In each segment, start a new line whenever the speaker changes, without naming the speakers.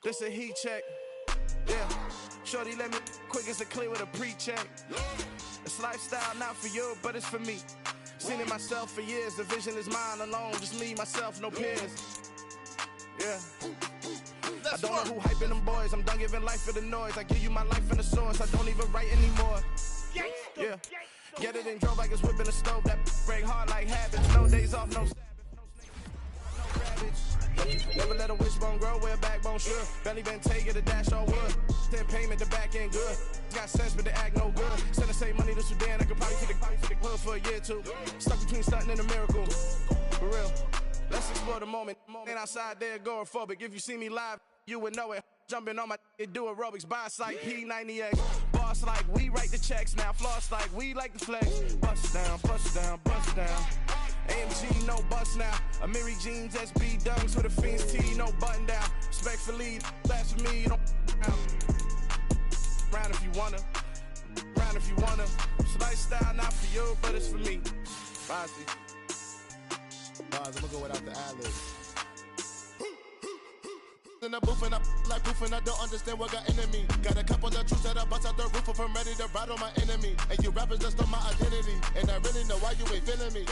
This a heat check. Yeah. Shorty let me quick as a clear with a pre-check. It's lifestyle not for you, but it's for me. Seen it myself for years. The vision is mine alone. Just me, myself, no peers. Yeah. I don't know who hyping them boys. I'm done giving life for the noise. I give you my life in the source. I don't even write anymore. Yeah. Get it and drove like it's whipping the stove. That break hard like habits. No days off, no never let a wishbone grow where a backbone should. Belly been taking the dash all wood. Then payment, the back end good. Got sense, but the act no good. Send the same money to Sudan. I could probably take the hood for a year or two. Stuck between stunting and a miracle. For real. Let's explore the moment. Ain't outside there agoraphobic. If you see me live, you would know it. Jumping on my do aerobics. Boss like P90X. Boss like we write the checks now. Floss like we like the flex. Bust down, bust down, bust down. AMG, no bust now. Amiri jeans, SB dunks with a Fiends T, no button down. Respectfully, that's for me, you don't round if you wanna. Round if you wanna. It's lifestyle not for you, but it's for me. Bossy.
Bars, I'm gonna go without the ad-libs. In the booth and I like proof and I don't understand what got into me. Got a couple of truths that I bust out the roof if I'm ready to ride on my enemy. And you rappers just stole my identity. And I really know why you ain't feeling me.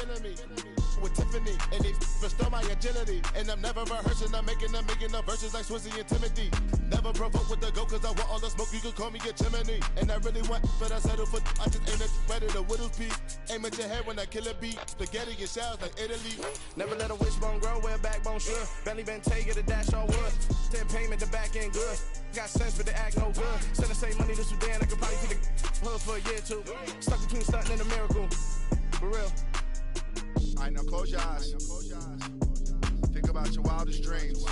With Tiffany and they restore my agility. And I'm never rehearsing, I'm making up verses like Swizzy and Timothy. Never provoke with the go cause I want all the smoke, you can call me a chimney. And I really want, but I settle for, I just ain't ready to whittle's piece. Aim at your head when I kill a beat. Spaghetti and shells like Italy.
Never let a wishbone grow where a backbone should. Belly been taking the dash all wood. Then payment, the back end good. Got sense, but the act no good. Send the same money to Sudan. I could probably take the hood for a year or two. Stuck between stunting and a miracle. For real.
All right, now close your eyes. Think about your wildest dreams.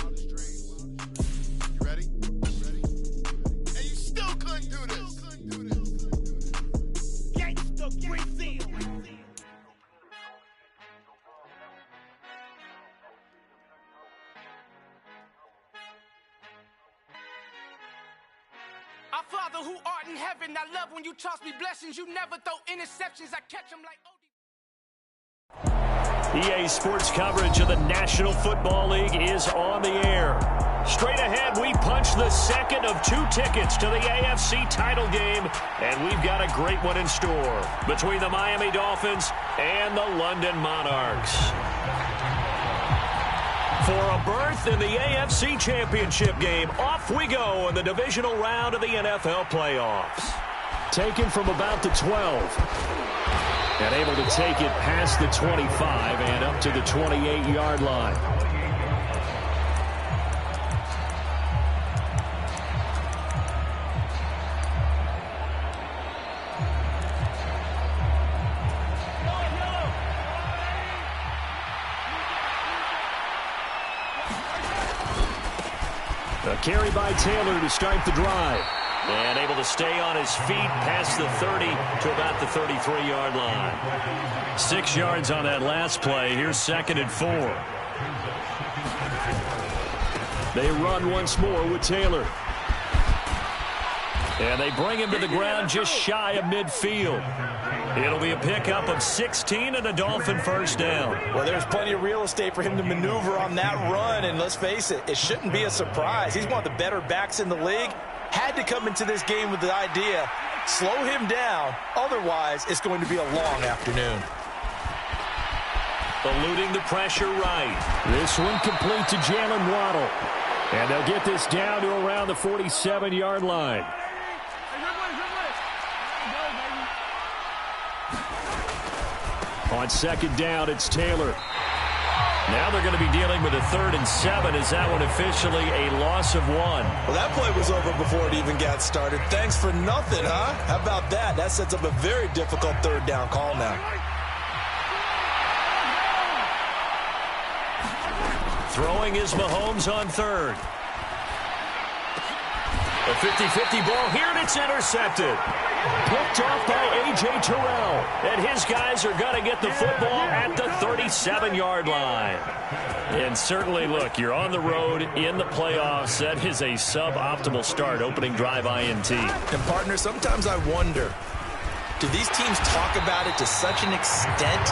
You ready? And you still couldn't do this.
Gangsta Brazil. Our Father who art in heaven, I love when you toss me blessings. You never throw interceptions. I catch them like
EA Sports coverage of the National Football League is on the air. Straight ahead, we punch the second of 2 tickets to the AFC title game, and we've got a great one in store between the Miami Dolphins and the London Monarchs. For a berth in the AFC Championship game, off we go in the divisional round of the NFL playoffs. Taken from about the 12. And able to take it past the 25 and up to the 28-yard line. A carry by Taylor to start the drive. And able to stay on his feet past the 30 to about the 33-yard line. 6 yards on that last play. Here's 2nd and 4. They run once more with Taylor. And they bring him to the ground just shy of midfield. It'll be a pickup of 16 and a Dolphin first down.
Well, there's plenty of real estate for him to maneuver on that run. And let's face it, it shouldn't be a surprise. He's one of the better backs in the league. Had to come into this game with the idea, slow him down. Otherwise, it's going to be a long afternoon.
Eluding the pressure right. This one complete to Jalen Waddle. And they'll get this down to around the 47-yard line. On 2nd down, it's Taylor. Now they're going to be dealing with a 3rd and 7. Is that one officially a loss of 1?
Well, that play was over before it even got started. Thanks for nothing, huh? How about that? That sets up a very difficult 3rd down call now.
Throwing is Mahomes on 3rd. A 50-50 ball here, and it's intercepted. Picked off by A.J. Terrell. And his guys are going to get the football at the 37-yard line. And certainly, look, you're on the road in the playoffs. That is a suboptimal start, opening drive INT.
And, partner, sometimes I wonder, do these teams talk about it to such an extent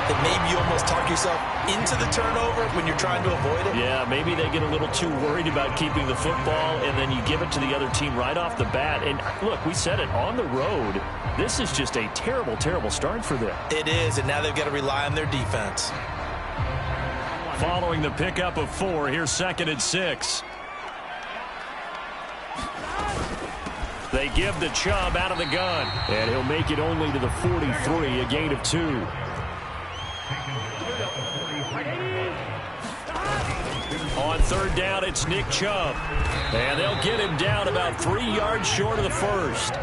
that maybe you almost talk yourself into the turnover when you're trying to avoid it?
Yeah, maybe they get a little too worried about keeping the football, and then you give it to the other team right off the bat. And look, we said it, on the road, this is just a terrible, terrible start for them.
It is, and now they've got to rely on their defense.
Following the pickup of 4, here's 2nd and 6. They give the Chubb out of the gun, and he'll make it only to the 43, a gain of 2. On 3rd down, it's Nick Chubb, and they'll get him down about 3 yards short of the first.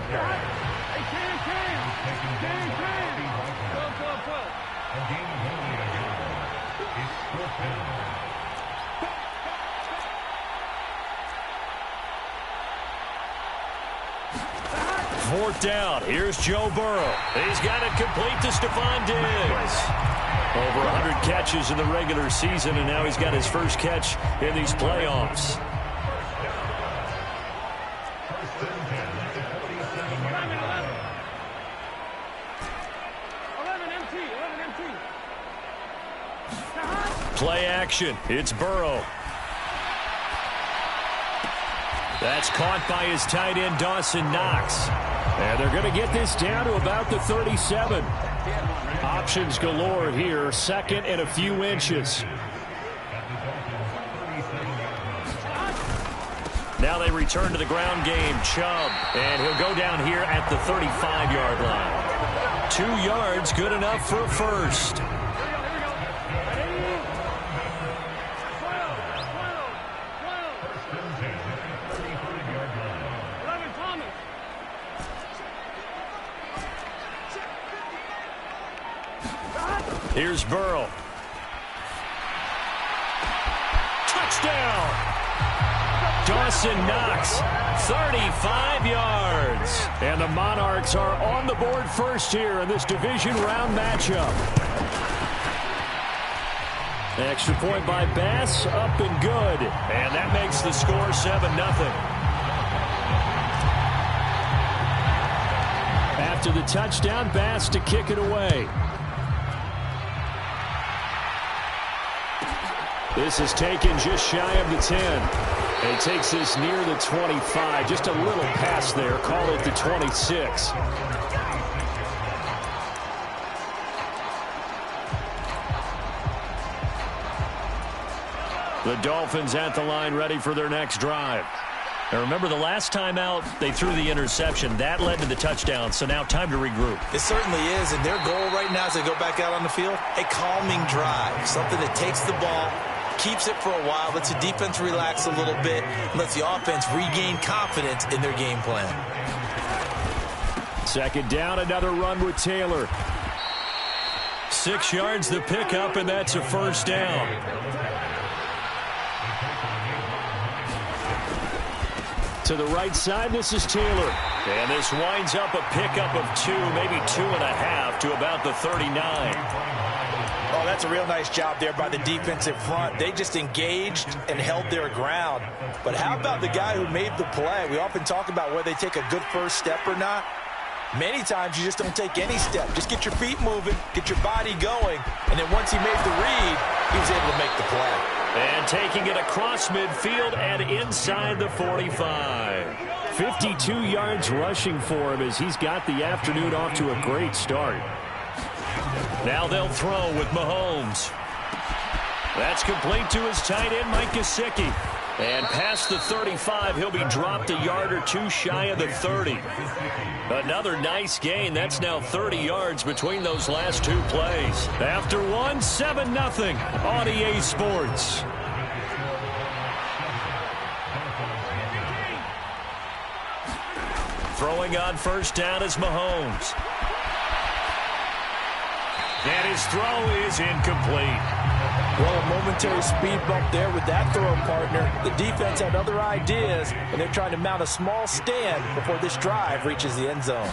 Fourth down. Here's Joe Burrow. He's got it complete to Stephon Diggs. Over 100 catches in the regular season, and now he's got his first catch in these playoffs. Play action. It's Burrow. That's caught by his tight end, Dawson Knox. And they're going to get this down to about the 37. Options galore here. 2nd and a few inches. Now they return to the ground game. Chubb. And he'll go down here at the 35-yard line. 2 yards, good enough for a first. Here's Burrow. Touchdown! Dawson Knox, 35 yards. And the Monarchs are on the board first here in this division round matchup. Extra point by Bass, up and good. And that makes the score 7-0. After the touchdown, Bass to kick it away. This is taken just shy of the 10. And he takes this near the 25. Just a little pass there. Call it the 26. The Dolphins at the line ready for their next drive. Now remember, the last time out, they threw the interception. That led to the touchdown, so now time to regroup.
It certainly is, and their goal right now as they go back out on the field, a calming drive, something that takes the ball, keeps it for a while, lets the defense relax a little bit, lets the offense regain confidence in their game plan.
2nd down, another run with Taylor. 6 yards the pickup, and that's a first down. To the right side, this is Taylor. And this winds up a pickup of 2, maybe 2.5 to about the 39.
Oh, that's a real nice job there by the defensive front. They just engaged and held their ground. But how about the guy who made the play? We often talk about whether they take a good first step or not. Many times you just don't take any step. Just get your feet moving, get your body going, and then once he made the read, he was able to make the play.
And taking it across midfield and inside the 45. 52 yards rushing for him as he's got the afternoon off to a great start. Now they'll throw with Mahomes. That's complete to his tight end, Mike Gesicki. And past the 35, he'll be dropped a yard or 2 shy of the 30. Another nice gain. That's now 30 yards between those last 2 plays. After one, 7-0 on EA Sports. Throwing on first down is Mahomes. And his throw is incomplete.
Well, a momentary speed bump there with that throw partner. The defense had other ideas, and they're trying to mount a small stand before this drive reaches the end zone.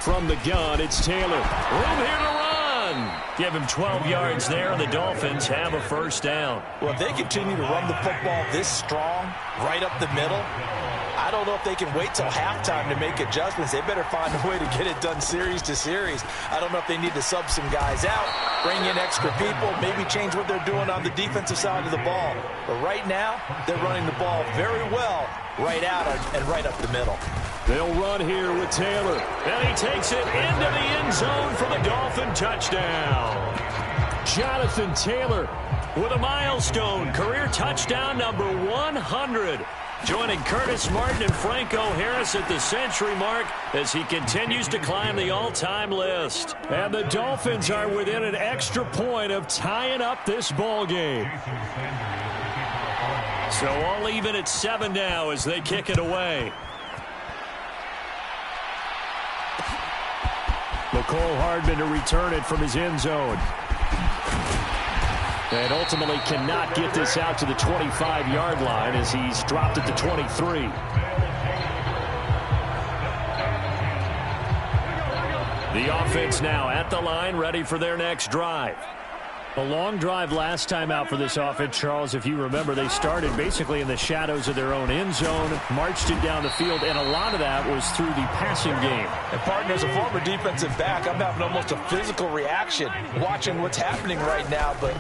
From the gun, it's Taylor. Room here to run. Give him 12 yards there, and the Dolphins have a first down.
Well, if they continue to run the football this strong, right up the middle. I don't know if they can wait till halftime to make adjustments. They better find a way to get it done series to series. I don't know if they need to sub some guys out, bring in extra people, maybe change what they're doing on the defensive side of the ball. But right now, they're running the ball very well right out and right up the middle.
They'll run here with Taylor. And he takes it into the end zone for the Dolphin touchdown. Jonathan Taylor with a milestone career touchdown number 100. Joining Curtis Martin and Franco Harris at the century mark as he continues to climb the all-time list. And the Dolphins are within an extra point of tying up this ball game. So all even at 7 now as they kick it away. Mecole Hardman to return it from his end zone. And ultimately cannot get this out to the 25-yard line as he's dropped at the 23. The offense now at the line, ready for their next drive. A long drive last time out for this offense, Charles. If you remember, they started basically in the shadows of their own end zone, marched it down the field, and a lot of that was through the passing game.
And, partner, as a former defensive back, I'm having almost a physical reaction watching what's happening right now. But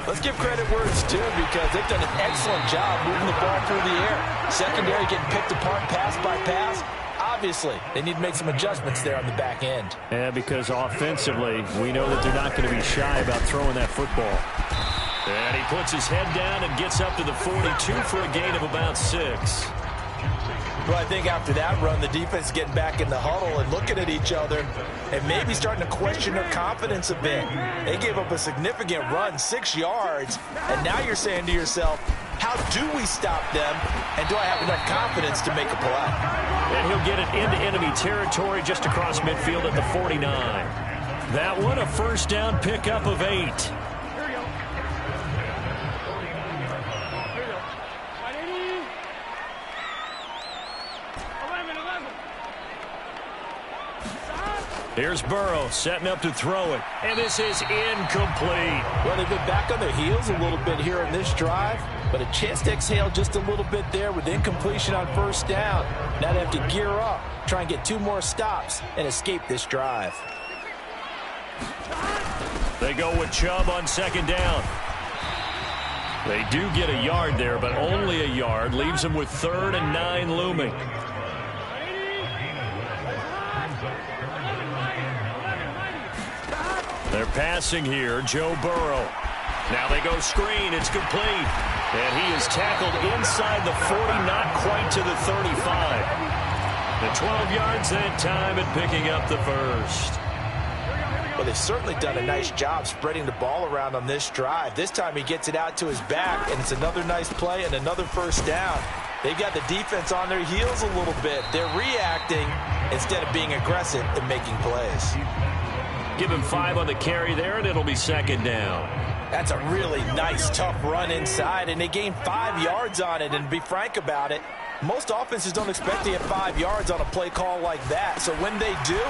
let's give credit where it's due because they've done an excellent job moving the ball through the air. Secondary getting picked apart pass by pass. Obviously, they need to make some adjustments there on the back end.
Yeah, because offensively, we know that they're not going to be shy about throwing that football. And he puts his head down and gets up to the 42 for a gain of about 6.
Well, I think after that run, the defense is getting back in the huddle and looking at each other and maybe starting to question their confidence a bit. They gave up a significant run, 6 yards, and now you're saying to yourself, how do we stop them, and do I have enough confidence to make a play?
And he'll get it into enemy territory just across midfield at the 49. That one a first down pickup of 8. Here's Burrow setting up to throw it, and this is incomplete.
Well, they've been back on their heels a little bit here in this drive, but a chance to exhale just a little bit there with incompletion on first down. Now they have to gear up, try and get 2 more stops, and escape this drive.
They go with Chubb on second down. They do get a yard there, but only a yard. Leaves them with 3rd and 9 looming. They're passing here, Joe Burrow. Now they go screen, it's complete. And he is tackled inside the 40, not quite to the 35. The 12 yards that time and picking up the first.
Well, they've certainly done a nice job spreading the ball around on this drive. This time he gets it out to his back, and it's another nice play and another first down. They've got the defense on their heels a little bit. They're reacting instead of being aggressive and making plays.
Give him 5 on the carry there, and it'll be second down.
That's a really nice, tough run inside, and they gained 5 yards on it. And to be frank about it, most offenses don't expect to get 5 yards on a play call like that. So when they do,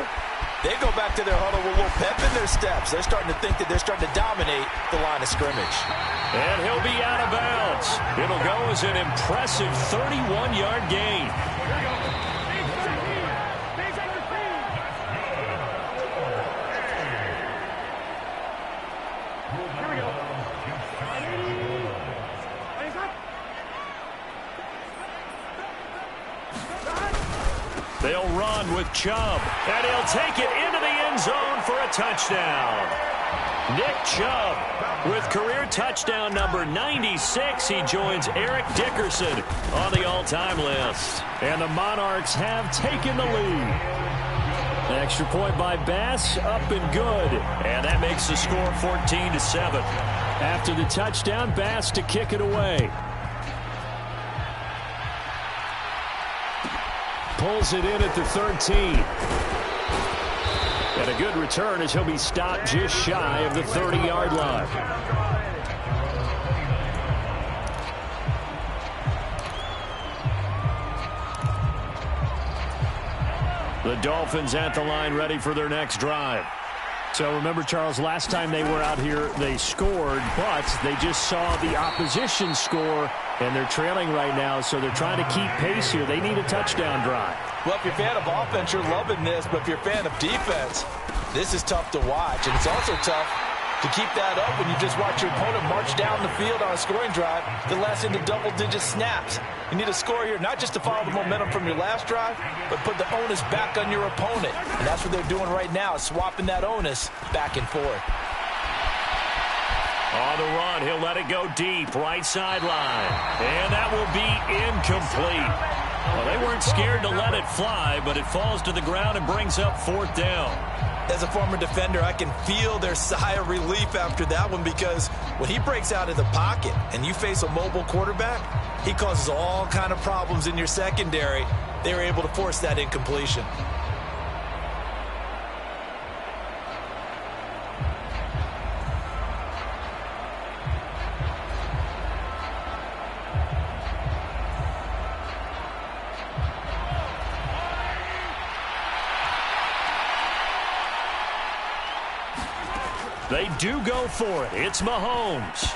they go back to their huddle with a little pep in their steps. They're starting to think that they're starting to dominate the line of scrimmage.
And he'll be out of bounds. It'll go as an impressive 31-yard gain. They'll run with Chubb, and he'll take it into the end zone for a touchdown. Nick Chubb with career touchdown number 96. He joins Eric Dickerson on the all-time list. And the Monarchs have taken the lead. An extra point by Bass, up and good. And that makes the score 14-7. After the touchdown, Bass to kick it away. Pulls it in at the 13. And a good return as he'll be stopped just shy of the 30-yard line. The Dolphins at the line ready for their next drive. So remember, Charles, last time they were out here, they scored, but they just saw the opposition score, and they're trailing right now, so they're trying to keep pace here. They need a touchdown drive.
Well, if you're a fan of offense, you're loving this, but if you're a fan of defense, this is tough to watch, and it's also tough to keep that up when you just watch your opponent march down the field on a scoring drive that lasts into double-digit snaps. You need a score here, not just to follow the momentum from your last drive, but put the onus back on your opponent. And that's what they're doing right now, swapping that onus back and forth.
On the run, he'll let it go deep, right sideline. And that will be incomplete. Well, they weren't scared to let it fly, but it falls to the ground and brings up 4th down.
As a former defender, I can feel their sigh of relief after that one, because when he breaks out of the pocket and you face a mobile quarterback, he causes all kind of problems in your secondary. They were able to force that incompletion.
They do go for it. It's Mahomes.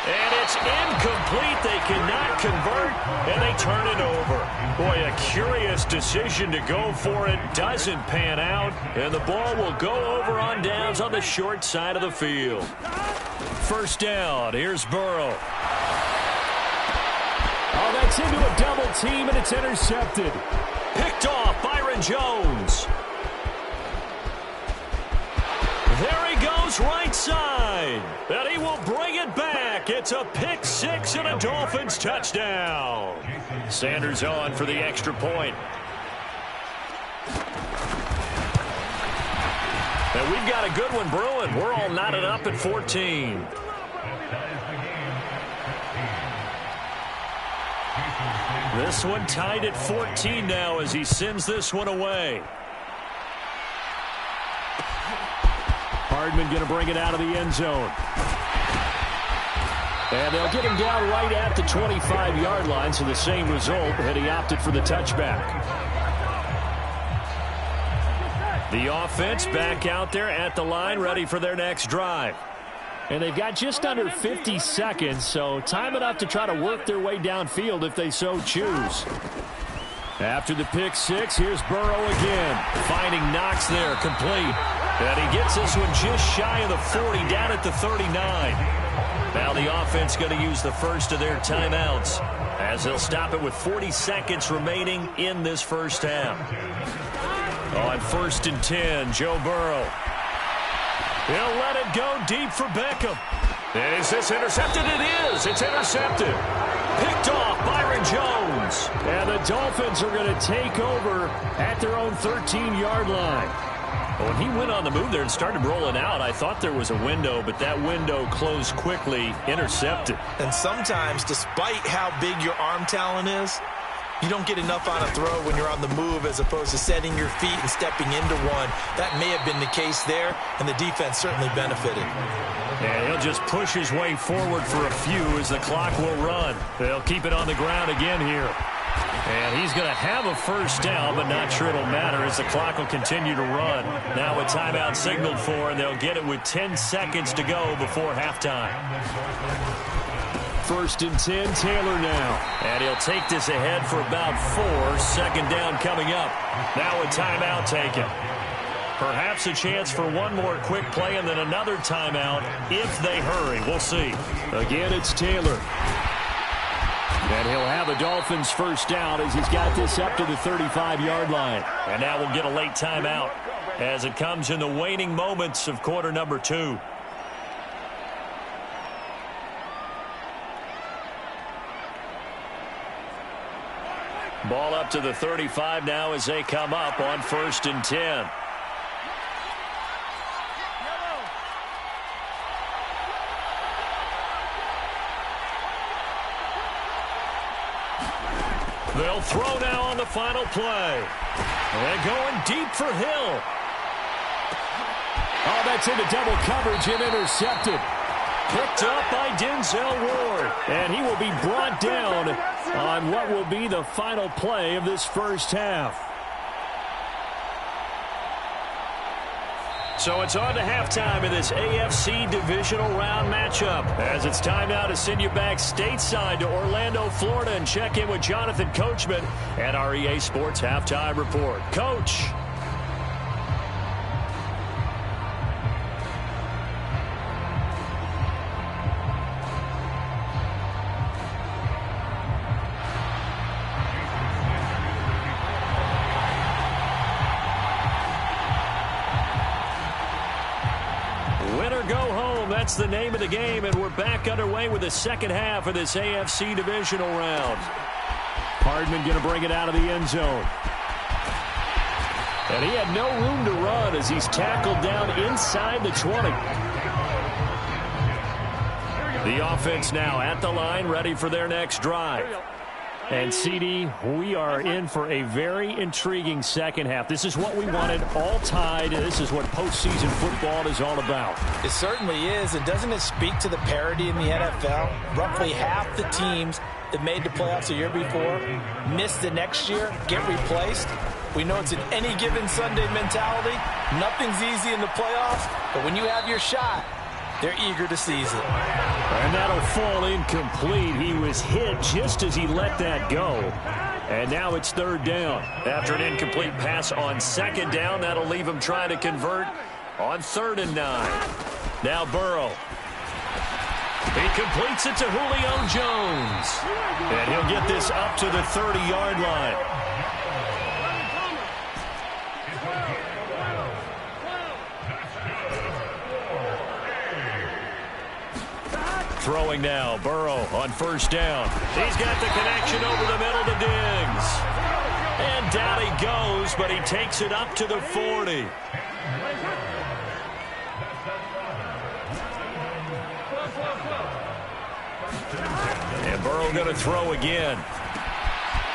And it's incomplete. They cannot convert, and they turn it over. Boy, a curious decision to go for it. Doesn't pan out, and the ball will go over on downs on the short side of the field. 1st down. Here's Burrow. Oh, that's into a double team, and it's intercepted. Picked off Byron Jones. There he goes, right side. And he will bring it back. It's a pick 6 and a Dolphins touchdown. Sanders on for the extra point. And we've got a good one brewing. We're all knotted up at 14. This one tied at 14 now as he sends this one away. Hardman going to bring it out of the end zone. And they'll get him down right at the 25-yard line, so the same result, and he opted for the touchback. The offense back out there at the line, ready for their next drive. And they've got just under 50 seconds, so time enough to try to work their way downfield if they so choose. After the pick 6, here's Burrow again. Finding Knox there, complete. And he gets this one just shy of the 40, down at the 39. Now the offense going to use the first of their timeouts, as they'll stop it with 40 seconds remaining in this first half. On 1st and 10, Joe Burrow. He'll let it go deep for Beckham. And is this intercepted? It is. It's intercepted. Picked off Byron Jones. And the Dolphins are going to take over at their own 13-yard line. When he went on the move there and started rolling out, I thought there was a window, but that window closed quickly, intercepted.
And sometimes, despite how big your arm talent is, you don't get enough on a throw when you're on the move as opposed to setting your feet and stepping into one. That may have been the case there, and the defense certainly benefited.
And he'll just push his way forward for a few as the clock will run. They'll keep it on the ground again here. And he's going to have a first down, but not sure it'll matter as the clock will continue to run. Now a timeout signaled for, and they'll get it with 10 seconds to go before halftime. 1st and 10, Taylor now. And he'll take this ahead for about 4. 2nd down coming up. Now a timeout taken. Perhaps a chance for one more quick play and then another timeout if they hurry. We'll see. Again, it's Taylor. And he'll have a Dolphins first down as he's got this up to the 35-yard line. And now we'll get a late timeout as it comes in the waning moments of quarter number 2. Ball up to the 35 now as they come up on 1st and 10. They'll throw now on the final play. And going deep for Hill. Oh, that's into double coverage and intercepted. Picked up by Denzel Ward. And he will be brought down on what will be the final play of this first half. So it's on to halftime in this AFC divisional round matchup. As it's time now to send you back stateside to Orlando, Florida, and check in with Jonathan Coachman at our EA Sports Halftime Report. Coach. That's the name of the game, and we're back underway with the second half of this AFC divisional round. Hardman going to bring it out of the end zone. And he had no room to run as he's tackled down inside the 20. The offense now at the line, ready for their next drive. And, CD, we are in for a very intriguing second half. This is what we wanted, all tied. This is what postseason football is all about.
It certainly is. And doesn't it speak to the parity in the NFL? Roughly half the teams that made the playoffs the year before miss the next year, get replaced. We know it's an any given Sunday mentality. Nothing's easy in the playoffs, but when you have your shot, they're eager to seize it.
And that'll fall incomplete. He was hit just as he let that go. And now it's third down. After an incomplete pass on second down, that'll leave him trying to convert on 3rd and 9. Now Burrow. He completes it to Julio Jones. And he'll get this up to the 30-yard line. Throwing now, Burrow on 1st down. He's got the connection over the middle to Diggs. And down he goes, but he takes it up to the 40. And Burrow going to throw again.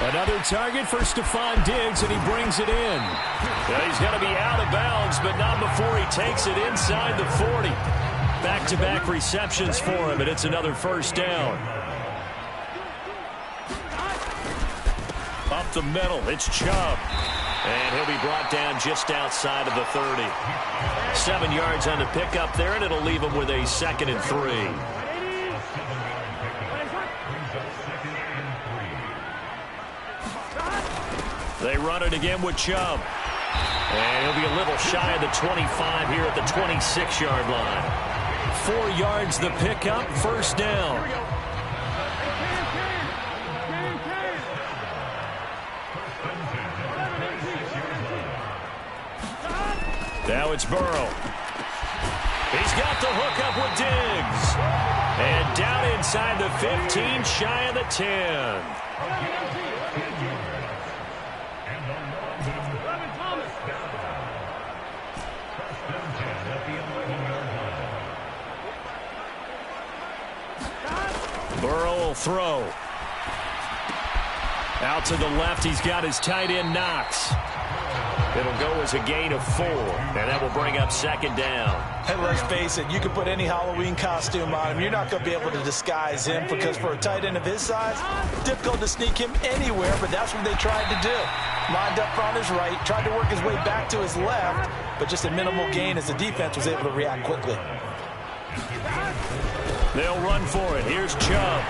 Another target for Stephon Diggs, and he brings it in. Now he's going to be out of bounds, but not before he takes it inside the 40. Back-to-back receptions for him, and it's another 1st down. Up the middle, it's Chubb. And he'll be brought down just outside of the 30. 7 yards on the pickup there, and it'll leave him with a 2nd and 3. They run it again with Chubb. And he'll be a little shy of the 25 here at the 26-yard line. 4 yards the pickup, 1st down. Now it's Burrow. He's got the hook up with Diggs. And down inside the 15, shy of the 10. Burrow will throw. Out to the left, he's got his tight end Knox. It'll go as a gain of 4, and that will bring up 2nd down.
Hey, let's face it, you can put any Halloween costume on him. You're not going to be able to disguise him because for a tight end of his size, difficult to sneak him anywhere, but that's what they tried to do. Lined up on his right, tried to work his way back to his left, but just a minimal gain as the defense was able to react quickly.
They'll run for it. Here's Chubb.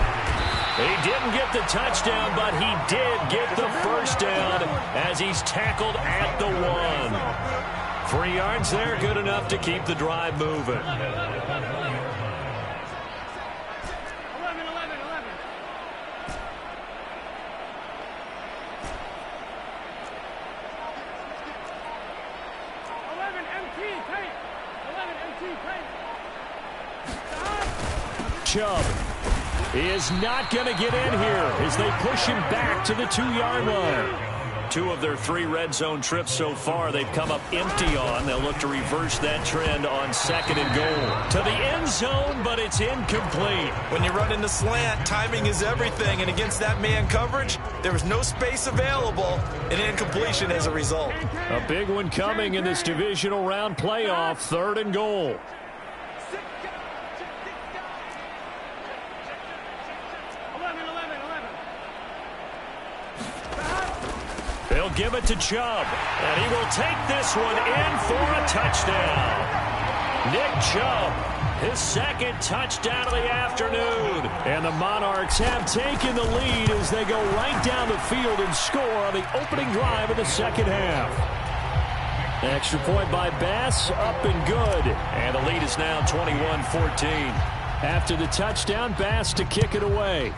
He didn't get the touchdown, but he did get the 1st down as he's tackled at the 1. 3 yards there, good enough to keep the drive moving.
11.
Chubb is not going to get in here as they push him back to the 2-yard line. 2 of their 3 red zone trips so far they've come up empty on. They'll look to reverse that trend on 2nd and goal. To the end zone, but it's incomplete.
When you run in the slant, timing is everything, and against that man coverage, there was no space available, and incompletion as a result.
A big one coming in this divisional round playoff, 3rd and goal. He'll give it to Chubb, and he will take this one in for a touchdown. Nick Chubb, his second touchdown of the afternoon. And the Monarchs have taken the lead as they go right down the field and score on the opening drive of the second half. Extra point by Bass, up and good. And the lead is now 21-14. After the touchdown, Bass to kick it away.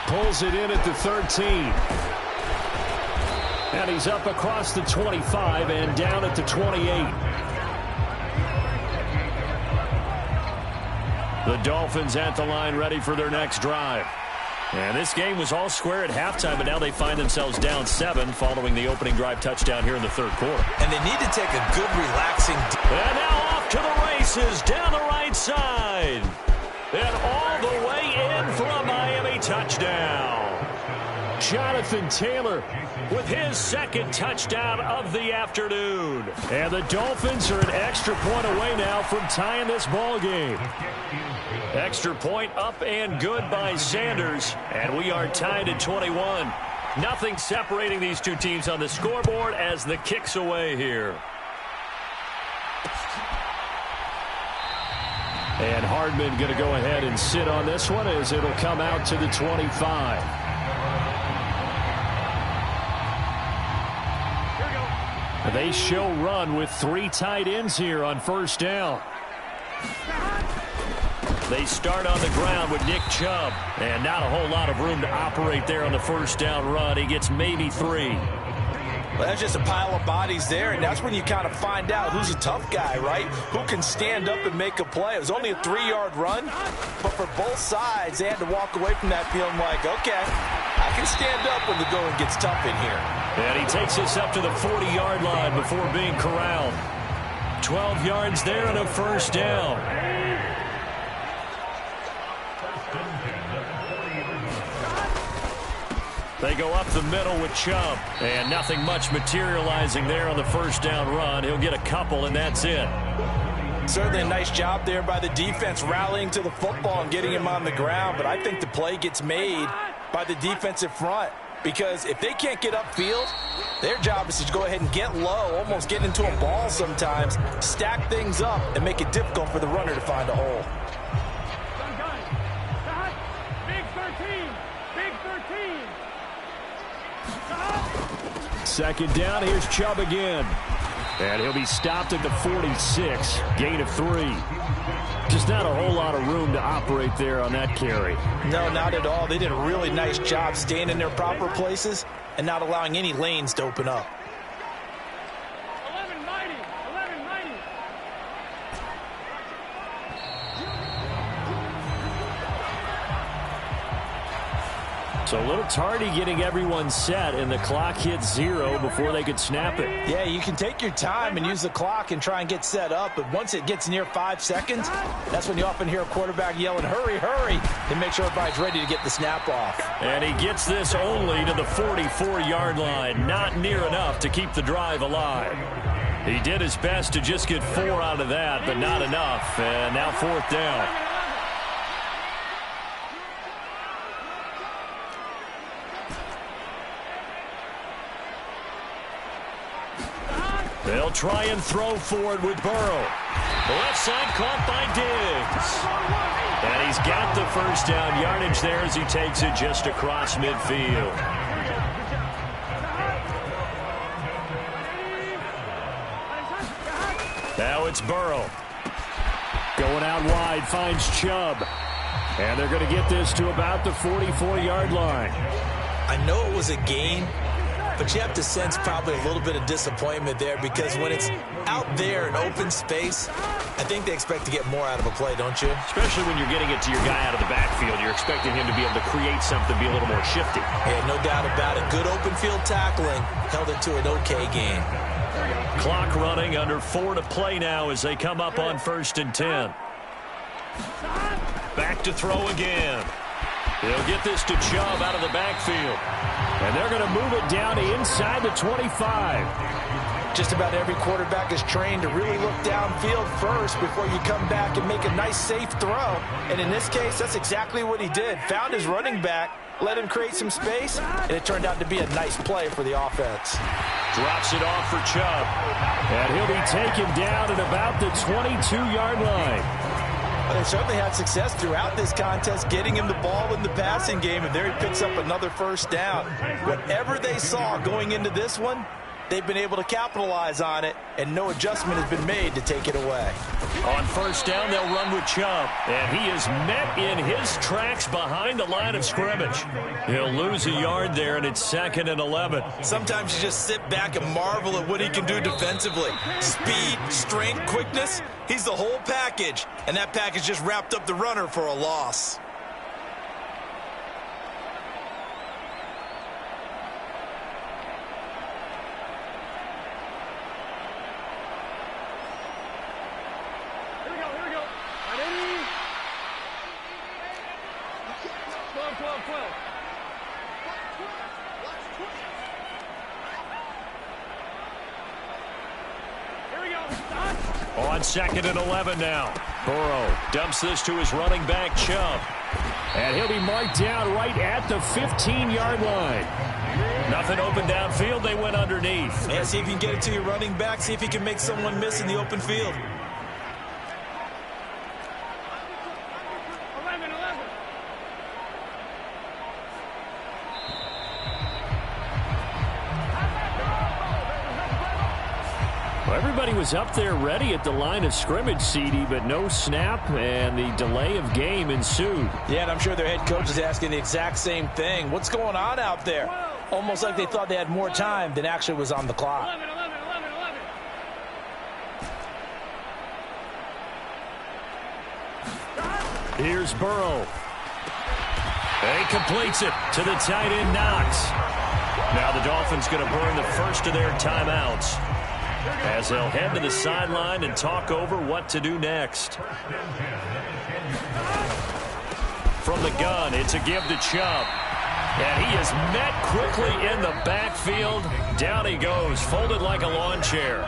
Pulls it in at the 13. And he's up across the 25 and down at the 28. The Dolphins at the line ready for their next drive. And this game was all square at halftime, but now they find themselves down 7 following the opening drive touchdown here in the third quarter.
And they need to take a good, relaxing...
And now off to the races down the right side. And all the way in for a Miami touchdown. Jonathan Taylor with his second touchdown of the afternoon. And the Dolphins are an extra point away now from tying this ball game. Extra point up and good by Sanders. And we are tied at 21. Nothing separating these two teams on the scoreboard as the kick's away here. And Hardman going to go ahead and sit on this one as it'll come out to the 25. They show run with 3 tight ends here on first down. They start on the ground with Nick Chubb. And not a whole lot of room to operate there on the first down run. He gets maybe 3.
Well, that's just a pile of bodies there, and that's when you kind of find out who's a tough guy, right? Who can stand up and make a play. It was only a 3-yard run, but for both sides, they had to walk away from that feeling like, okay, I can stand up when the going gets tough in here.
And he takes us up to the 40-yard line before being corralled. 12 yards there and a first down. They go up the middle with Chubb. And nothing much materializing there on the first down run. He'll get a couple, and that's it.
Certainly a nice job there by the defense rallying to the football and getting him on the ground. But I think the play gets made by the defensive front. Because if they can't get upfield, their job is to go ahead and get low, almost get into a ball sometimes, stack things up, and make it difficult for the runner to find a hole.
Big 13. Big 13.
Second down, here's Chubb again. And he'll be stopped at the 46, gain of 3. Just not a whole lot of room to operate there on that carry.
No, not at all. They did a really nice job staying in their proper places and not allowing any lanes to open up.
1190. 1190.
So a little tardy getting everyone set, and the clock hit 0 before they could snap it.
Yeah, you can take your time and use the clock and try and get set up, but once it gets near 5 seconds, that's when you often hear a quarterback yelling, hurry, hurry, to make sure everybody's ready to get the snap off.
And he gets this only to the 44-yard line. Not near enough to keep the drive alive. He did his best to just get 4 out of that, but not enough. And now 4th down. They'll try and throw forward with Burrow. Left side caught by Diggs. And he's got the first down yardage there as he takes it just across midfield. Now it's Burrow. Going out wide, finds Chubb. And they're going to get this to about the 44-yard line.
I know it was a gain, but you have to sense probably a little bit of disappointment there because when it's out there in open space, I think they expect to get more out of a play, don't you?
Especially when you're getting it to your guy out of the backfield. You're expecting him to be able to create something, be a little more shifty.
Yeah, no doubt about it. Good open field tackling held it to an okay game.
Clock running, under 4 to play now as they come up on 1st and 10. Back to throw again. They'll get this to Chubb out of the backfield. And they're going to move it down to inside the 25.
Just about every quarterback is trained to really look downfield first before you come back and make a nice, safe throw. And in this case, that's exactly what he did. Found his running back, let him create some space, and it turned out to be a nice play for the offense.
Drops it off for Chubb. And he'll be taken down at about the 22-yard line.
Well, they certainly had success throughout this contest, getting him the ball in the passing game, and there he picks up another first down. Whatever they saw going into this one, they've been able to capitalize on it, and no adjustment has been made to take it away.
On first down, they'll run with Chubb, and he is met in his tracks behind the line of scrimmage. He'll lose a yard there, and it's 2nd and 11.
Sometimes you just sit back and marvel at what he can do defensively. Speed, strength, quickness, he's the whole package, and that package just wrapped up the runner for a loss.
On 2nd and 11 now. Burrow dumps this to his running back, Chubb. And he'll be marked down right at the 15-yard line. Nothing open downfield. They went underneath.
Yeah, see if you can get it to your running back. See if he can make someone miss in the open field.
Everybody was up there ready at the line of scrimmage, CD, but no snap, and the delay of game ensued.
Yeah, and I'm sure their head coach is asking the exact same thing. What's going on out there? Almost like they thought they had more time than actually was on the clock.
11.
Here's Burrow. And he completes it to the tight end, Knox. Now the Dolphins going to burn the first of their timeouts, as they'll head to the sideline and talk over what to do next. From the gun, it's a give to Chubb. And he is met quickly in the backfield. Down he goes, folded like a lawn chair.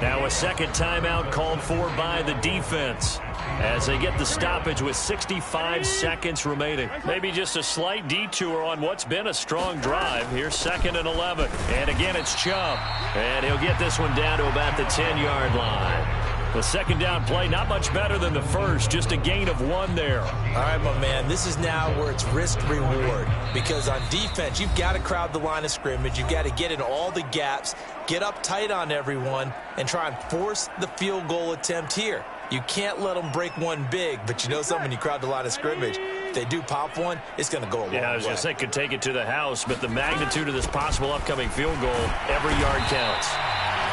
Now a second timeout called for by the defense, as they get the stoppage with 65 seconds remaining. Maybe just a slight detour on what's been a strong drive. Here's 2nd and 11. And again, it's Chubb. And he'll get this one down to about the 10-yard line. The second down play, not much better than the first, just a gain of 1 there.
All right, my man, this is now where it's risk-reward, because on defense, you've got to crowd the line of scrimmage. You've got to get in all the gaps, get up tight on everyone, and try and force the field goal attempt here. You can't let them break one big, but you know something, when you crowd the line of scrimmage, if they do pop one, it's going to go a long way.
Yeah, I was going to say could take it to the house, but the magnitude of this possible upcoming field goal, every yard counts.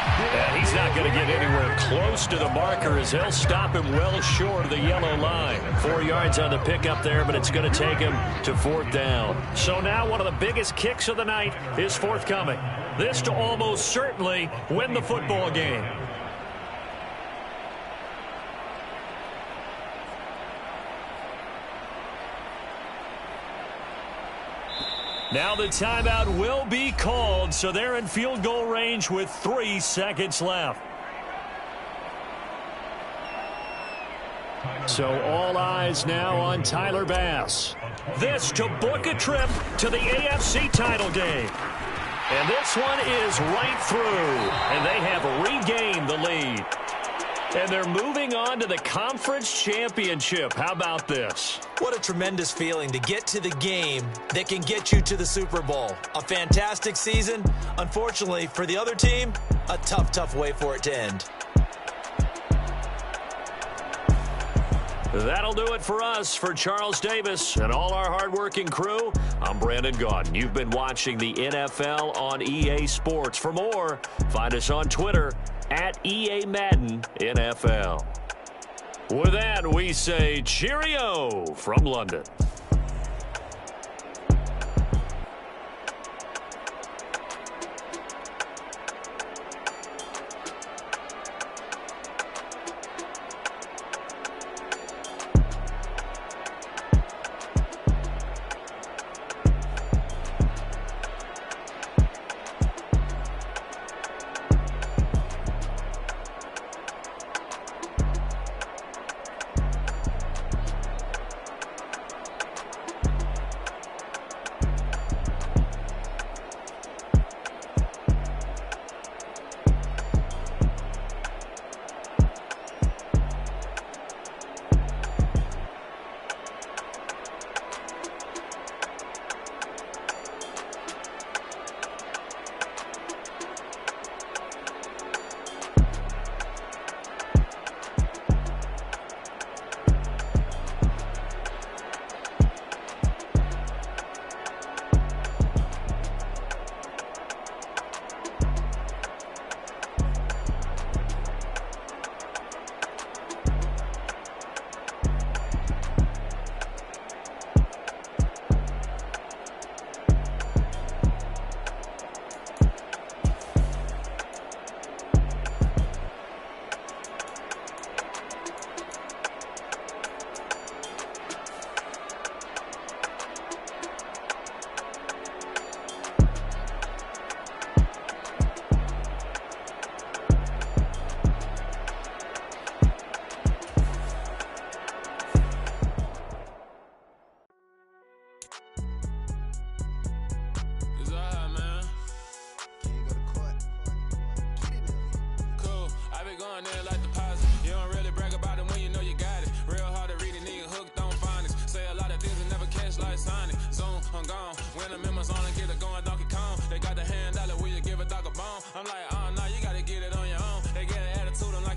And he's not going to get anywhere close to the marker, as they'll stop him well short of the yellow line. 4 yards on the pickup there, but it's going to take him to 4th down. So now one of the biggest kicks of the night is forthcoming. This to almost certainly win the football game. Now the timeout will be called, so they're in field goal range with 3 seconds left. So all eyes now on Tyler Bass. This to book a trip to the AFC title game. And this one is right through, and they have regained the lead. And they're moving on to the conference championship. How about this?
What a tremendous feeling to get to the game that can get you to the Super Bowl. A fantastic season. Unfortunately, for the other team, a tough, tough way for it to end.
That'll do it for us. For Charles Davis and all our hardworking crew, I'm Brandon Gaudin. You've been watching the NFL on EA Sports. For more, find us on Twitter at EA Madden NFL. With that, we say cheerio from London.
going in like deposit. You don't really brag about it when you know you got it. Real hard to read a nigga hooked on phonics. Say a lot of things and never catch like Sonic. Zoom, I'm gone. When I'm in my zone, I get it going Donkey Kong. They got the hand out of